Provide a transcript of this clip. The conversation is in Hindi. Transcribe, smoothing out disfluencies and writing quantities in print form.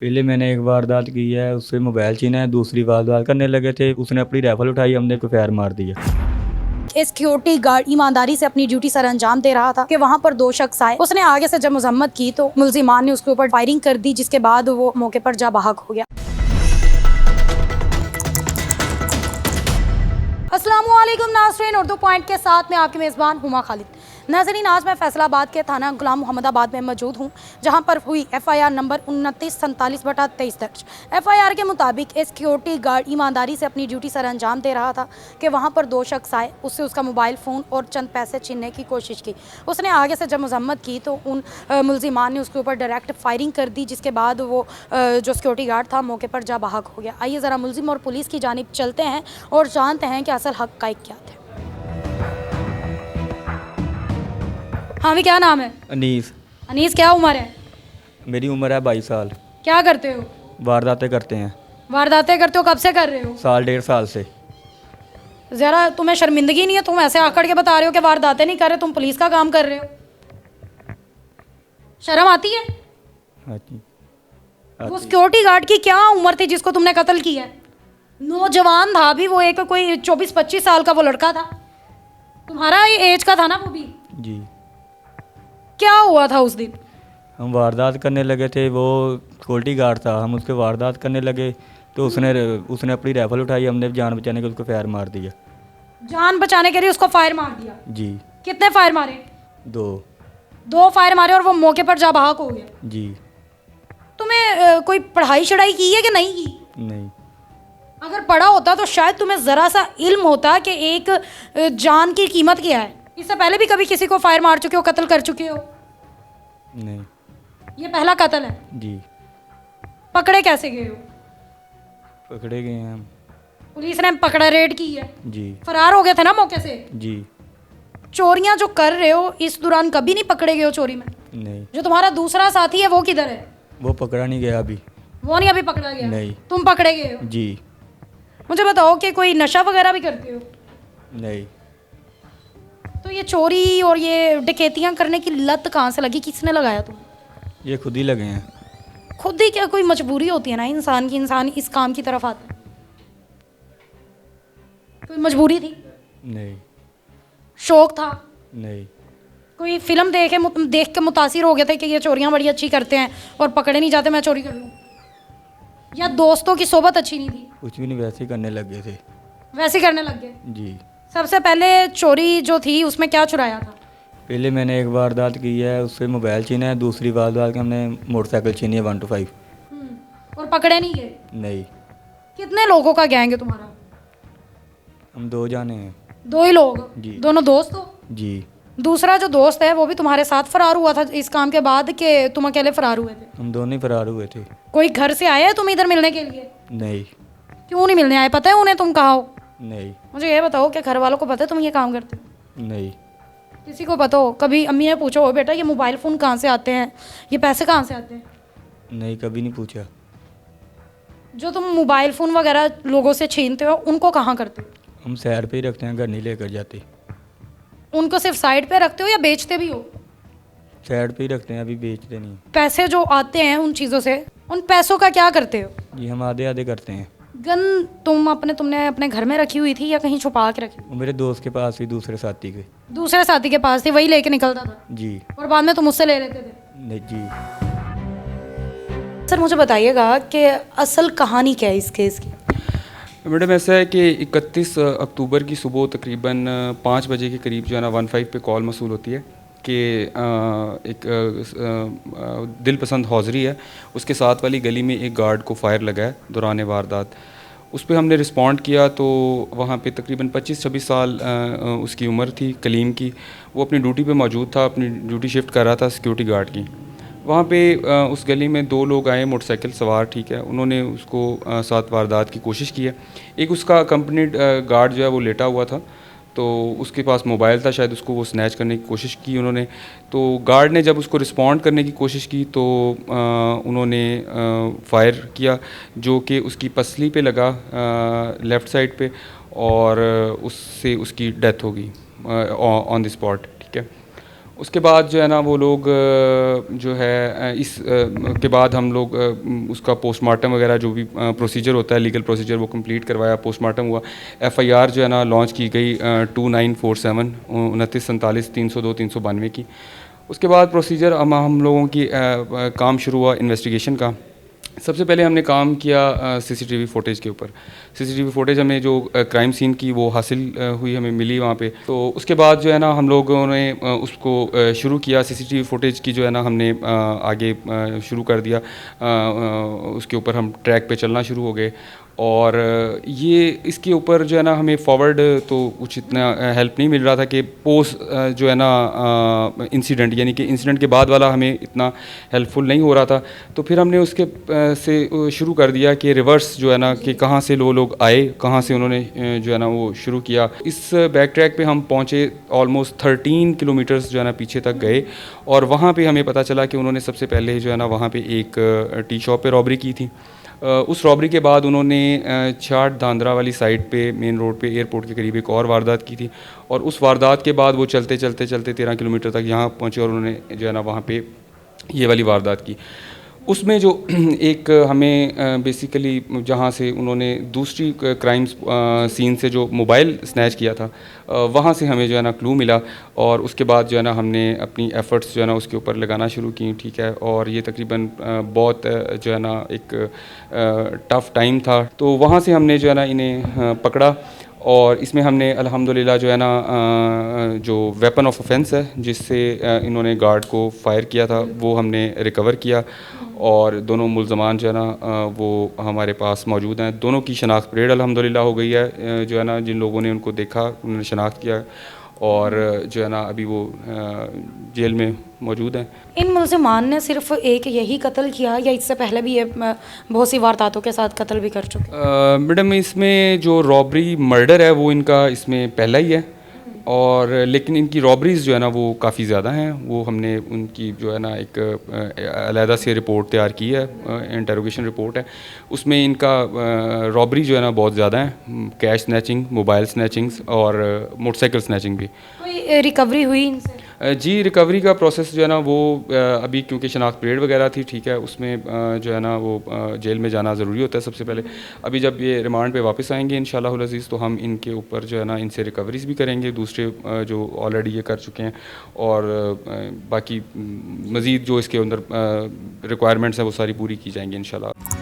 पहले मैंने एक वारदात की है, उससे मोबाइल छीना है। दूसरी वारदात करने लगे थे, उसने अपनी राइफल उठाई, हमने को फायर मार दिया। एक सिक्योरिटी गार्ड ईमानदारी से अपनी ड्यूटी सर अंजाम दे रहा था कि वहाँ पर दो शख्स आए। उसने आगे से जब मजम्मत की तो मुल्जिमान ने उसके ऊपर फायरिंग कर दी, जिसके बाद वो मौके पर जा बहक हो गया। अस्सलामुअलैकुम नाज़रीन, उर्दू पॉइंट के साथ में आपकी मेज़बान हुमा खालिद। नाज़रीन, आज मैं फैसलाबाद के थाना गुलाम मोहम्मदाबाद में मौजूद हूँ, जहाँ पर हुई FIR नंबर 2947/23 दर्ज। FIR के मुताबिक एक सिक्योरिटी गार्ड ईमानदारी से अपनी ड्यूटी सर अंजाम दे रहा था कि वहाँ पर दो शख्स आए। उससे उसका मोबाइल फ़ोन और चंद पैसे छीनने की कोशिश की। उसने आगे से जब मजम्मत की तो उन मुल्जिमान ने उसके ऊपर डायरेक्ट फायरिंग कर दी, जिसके बाद वो जो सिक्योरिटी गार्ड था मौके पर जा बहक हो गया। आइए ज़रा मुल्जिम और पुलिस की जानिब चलते हैं और जानते हैं कि असल हक़ क्या थे। हाँ भी, क्या नाम है? अनीस। अनीस, क्या उम्र है? मेरी उम्र है 22 साल। क्या करते हो? वारदातें करते हैं। वारदातें करते हो? कब से कर रहे हो? साल 1.5 साल से। ज़रा तुम्हें शर्मिंदगी नहीं है? तुम ऐसे आकड़ के बता रहे हो कि वारदातें नहीं कर रहे, तुम पुलिस का काम कर रहे हो। शर्म आती है? आती वो सिक्योरिटी गार्ड की क्या उम्र थी जिसको तुमने कत्ल किया है? नौजवान था भी वो, एक कोई 24-25 साल का वो लड़का था, तुम्हारा एज का था ना वो भी। जी। क्या हुआ था उस दिन? हम वारदात करने लगे थे, वो सिक्योरिटी गार्ड था, हम उसके वारदात करने लगे तो उसने अपनी राइफल उठाई, हमने जान बचाने के उसको फायर मार दिया। जान बचाने के लिए उसको फायर मार दिया? जी। कितने फायर मारे? 2। 2 फायर मारे और वो मौके पर जा बहक हो गया। जी। तुम्हें कोई पढ़ाई शढ़ाई की है कि नहीं की? नहीं। अगर पढ़ा होता तो शायद तुम्हें ज़रा सा इल्म होता कि एक जान की कीमत क्या है। इससे पहले भी कभी किसी को फायर मार चुके हो, कत्ल कर चुके हो? नहीं। ये पहला कत्ल है? जी। पकड़े कैसे गए हो? पकड़े गए हैं हम। पुलिस ने पकड़ा, रेड की है? जी। फरार हो गए थे ना मौके से? जी। चोरियां जो कर रहे हो इस दौरान कभी नहीं पकड़े गए हो चोरी में? नहीं। जो तुम्हारा दूसरा साथी है वो किधर है? वो पकड़ा नहीं गया अभी। वो नहीं अभी पकड़ा गया? नहीं। तुम पकड़े गए हो? जी। मुझे बताओ कि कोई नशा वगैरह भी करते हो? नहीं। तो ये चोरी और ये डकैतियां करने की लत कहाँ से लगी, किसने लगाया तुम्हें? ये खुद ही लगे हैं। खुद ही क्या? कोई मजबूरी होती है ना इंसान की, इंसान इस काम की तरफ आता है। कोई मजबूरी थी? नहीं। शौक था? नहीं। कोई फिल्म देख के मुतासिर हो गए थे कि ये चोरियां बड़ी अच्छी करते हैं और पकड़े नहीं जाते, मैं चोरी कर लूँ? या दोस्तों की सोबत अच्छी नहीं थी? कुछ भी नहीं, वैसे ही करने लग गए थे। वैसे करने लग गए? जी। सबसे पहले चोरी जो थी उसमें क्या चुराया था? पहले मैंने एक वारदात की है, उससे मोबाइल छीना है। दूसरी वारदात के हमने मोटरसाइकिल छीनी है 125। और पकड़े नहीं गए? नहीं। कितने लोगों का गैंग है तुम्हारा? हम 2 जाने हैं। 2 ही लोग? जी। दोनों दोस्त हो? जी। दूसरा जो दोस्त है वो भी तुम्हारे साथ फरार हुआ था इस काम के बाद कि तुम अकेले फरार हुए थे? हम दोनों ही फरार हुए थे। कोई घर से आया है तुम इधर मिलने के लिए? नहीं। क्यों नहीं मिलने आए? पता है उन्हें तुम कहाँ हो? नहीं। मुझे ये बताओ कि घर वालों को पता है तुम ये काम करते हो? नहीं। किसी को पता हो? कभी अम्मी ने पूछो हो बेटा ये मोबाइल फ़ोन कहाँ से आते हैं, ये पैसे कहाँ से आते हैं? नहीं, कभी नहीं पूछा। जो तुम मोबाइल फ़ोन वगैरह लोगों से छीनते हो उनको कहाँ करते हो? हम शहर पे ही रखते हैं, घर नहीं लेकर जाते। उनको सिर्फ साइड पे रखते हो या बेचते भी हो? साइड पे ही रखते हैं, अभी बेचते नहीं। पैसे जो आते हैं उन चीज़ों से, उन पैसों का क्या करते हो? जी, हम आधे आधे करते हैं। गन तुमने अपने घर में रखी हुई थी या कहीं छुपा के रखी? वो मेरे दोस्त के पास ही, दूसरे साथी के। दूसरे साथी के पास थी, वही लेके निकलता था? जी। और बाद में तुम मुझसे ले लेते थे? नहीं। जी। सर मुझे बताइएगा कि असल कहानी क्या है इस केस की? मैडम ऐसा है कि 31 अक्टूबर की सुबह तकरीबन 5 बजे के करीब जो है ना 15 पे कॉल मसूल होती है कि एक दिल पसंद हौजरी है, उसके साथ वाली गली में एक गार्ड को फायर लगा है दौरान वारदात। उस पर हमने रिस्पॉन्ड किया तो वहाँ पे तकरीबन 25-26 साल उसकी उम्र थी, कलीम की। वो अपनी ड्यूटी पे मौजूद था, अपनी ड्यूटी शिफ्ट कर रहा था सिक्योरिटी गार्ड की। वहाँ पे उस गली में 2 लोग आए मोटरसाइकिल सवार, ठीक है, उन्होंने उसको साथ वारदात की कोशिश की है। एक उसका कंपनी गार्ड जो है वो लेटा हुआ था, तो उसके पास मोबाइल था, शायद उसको वो स्नैच करने की कोशिश की उन्होंने। तो गार्ड ने जब उसको रिस्पॉन्ड करने की कोशिश की तो उन्होंने फायर किया जो कि उसकी पसली पे लगा, लेफ़्ट साइड पे, और उससे उसकी डेथ हो गई ऑन द स्पॉट, ठीक है। उसके बाद जो है ना वो लोग जो है इस के बाद हम लोग उसका पोस्टमार्टम वगैरह जो भी प्रोसीजर होता है, लीगल प्रोसीजर, वो कंप्लीट करवाया, पोस्टमार्टम हुआ, एफआईआर जो है ना लॉन्च की गई 2947 2947 302 392 की। उसके बाद प्रोसीजर हम लोगों की काम शुरू हुआ इन्वेस्टिगेशन का। सबसे पहले हमने काम किया सीसीटीवी फुटेज के ऊपर। सीसीटीवी फुटेज हमें जो क्राइम सीन की वो हासिल हुई, हमें मिली वहाँ पे। तो उसके बाद जो है ना हम लोगों ने उसको शुरू किया, सीसीटीवी फुटेज की जो है ना हमने आगे शुरू कर दिया। उसके ऊपर हम ट्रैक पे चलना शुरू हो गए और ये इसके ऊपर जो है ना हमें फॉरवर्ड तो कुछ इतना हेल्प नहीं मिल रहा था कि पोस्ट जो है ना इंसिडेंट, यानी कि इंसिडेंट के बाद वाला हमें इतना हेल्पफुल नहीं हो रहा था। तो फिर हमने उसके से शुरू कर दिया कि रिवर्स जो है ना कि कहाँ से लोग आए, कहाँ से उन्होंने जो है ना वो शुरू किया। इस बैक ट्रैक पे हम पहुँचे, ऑलमोस्ट 13 किलोमीटर्स जो है ना पीछे तक गए और वहाँ पे हमें पता चला कि उन्होंने सबसे पहले जो है ना वहाँ पे एक टी शॉप पे रॉबरी की थी। उस रॉबरी के बाद उन्होंने छाट धांधरा वाली साइड पे, मेन रोड पे, एयरपोर्ट के करीब एक और वारदात की थी और उस वारदात के बाद वो चलते 13 किलोमीटर तक यहाँ पहुँचे और उन्होंने जो है ना वहाँ पे ये वाली वारदात की। उसमें जो एक हमें बेसिकली जहाँ से उन्होंने दूसरी क्राइम सीन से जो मोबाइल स्नैच किया था वहाँ से हमें जो है ना क्लू मिला और उसके बाद जो है ना हमने अपनी एफ़र्ट्स जो है ना उसके ऊपर लगाना शुरू की, ठीक है। और ये तकरीबन बहुत जो है ना एक टफ़ टाइम था। तो वहाँ से हमने जो है ना इन्हें पकड़ा और इसमें हमने अल्हम्दुलिल्लाह जो है ना जो वेपन ऑफ ऑफेंस है जिससे इन्होंने गार्ड को फायर किया था वो हमने रिकवर किया और दोनों मुल्ज़मान जो है ना वो हमारे पास मौजूद हैं। दोनों की शनाख्त परेड अल्हम्दुलिल्लाह हो गई है, जो है ना जिन लोगों ने उनको देखा उन्होंने शनाख्त किया और जो है ना अभी वो जेल में मौजूद हैं। इन मुल्ज़िमान ने सिर्फ एक यही कत्ल किया या इससे पहले भी ये बहुत सी वारदातों के साथ कत्ल भी कर चुके? मैडम इसमें जो रॉबरी मर्डर है वो इनका इसमें पहला ही है और लेकिन इनकी रॉबरीज़ जो है ना वो काफ़ी ज़्यादा हैं। वो हमने उनकी जो है ना एक अलहदा से रिपोर्ट तैयार की है, इंटरोगेशन रिपोर्ट है, उसमें इनका रॉबरी जो है ना बहुत ज़्यादा है, कैश स्नैचिंग, मोबाइल स्नैचिंग्स और मोटरसाइकिल स्नैचिंग भी। कोई रिकवरी हुई इनसे? जी, रिकवरी का प्रोसेस जो है ना वो अभी क्योंकि शनाख्त परेड वगैरह थी, ठीक है, उसमें जो है ना वो जेल में जाना ज़रूरी होता है सबसे पहले। अभी जब ये रिमांड पे वापस आएंगे इंशाअल्लाहुल अज़ीज़ तो हम इनके ऊपर जो है ना इनसे रिकवरीज़ भी करेंगे, दूसरे जो ऑलरेडी ये कर चुके हैं और बाकी मज़ीद जो इसके अंदर रिक्वायरमेंट्स हैं वो सारी पूरी की जाएंगी इंशाअल्लाह।